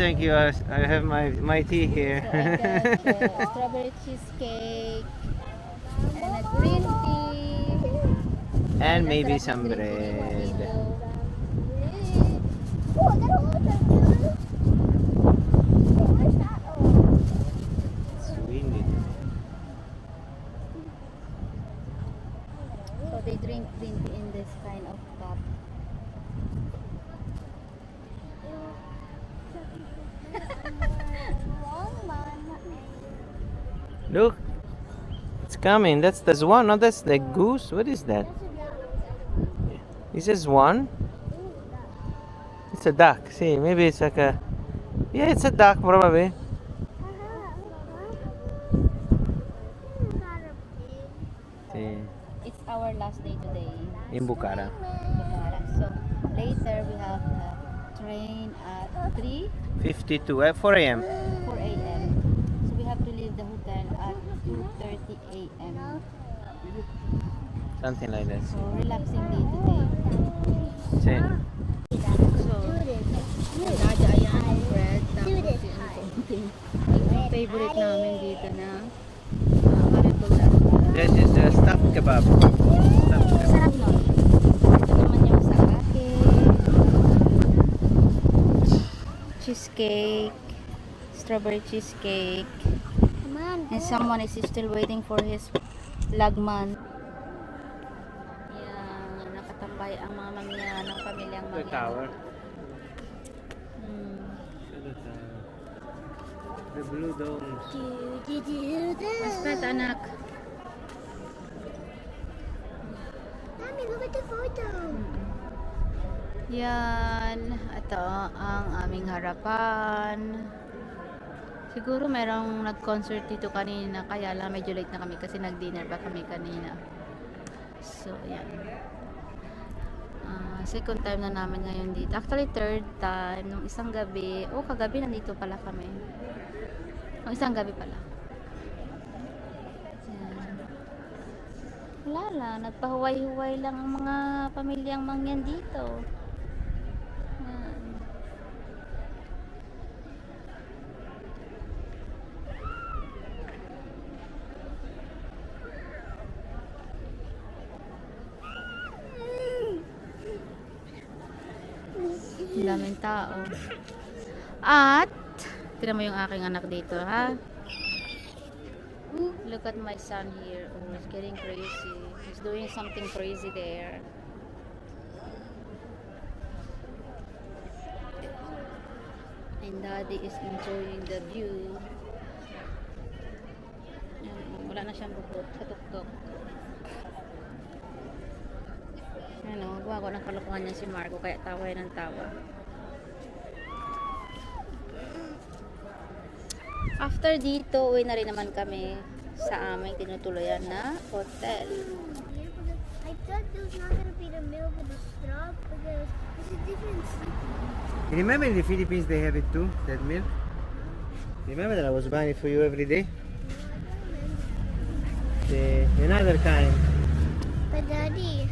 thank you. I have my tea here. So I got the strawberry cheesecake and a green tea. And maybe Masarap some ng green tea ni bread. Juanito. It's windy. So they drink green tea in this kind of cup. Look, it's coming. That's the swan. No, that's the goose. What is that? Is it swan? It's a duck. See, maybe it's like a. Yeah, it's a duck, probably. See, It's our last day today. in Bukhara. Bukhara. So later we have the train at 52 at 4 a.m. 4 a.m. So we have to leave the hotel at 2:30 a.m. Something like that. So relaxing day today. See. So nagdada ayan yung bread tapos yung konting yung favorite namin dito na maritola. This is the stuffed kebab. Stuffed kebab. Sarap nun. Ito naman yung sa akin. Cheesecake. Strawberry cheesecake. And someone is still waiting for his lagman. Yan, nakatambay ang mga mangyan ng pamilyang The mangyan. tower. Hmm. The blue domes. Respect, anak. Mommy, look at the photo. Yan, ito ang aming harapan. Siguro merong nag-concert dito kanina, kaya lang medyo late na kami kasi nag-dinner pa kami kanina. So, yan. Second time na namin ngayon dito. Actually, third time. Nung isang gabi. Oh, kagabi nandito pala kami. Nung isang gabi pala. Yan. Wala lang. Nagpahuway-huway lang ang mga pamilyang mangyan dito. Yan. Ang daming tao. At, tignan mo yung aking anak dito, ha? Look at my son here. Oh, he's getting crazy. He's doing something crazy there. And daddy is enjoying the view. Yan, wala na siyang bukot sa tuktok. Ano, gawa ko ng kalokohan niya si Marco kaya tawa yan ng tawa. After dito, uwi na rin naman kami sa aming tinutuloyan na hotel. I thought there was not going to be the milk with the straw, but there's a different. You remember in the Philippines they have it too, that milk? Remember that I was buying it for you every day? Another kind. But Daddy,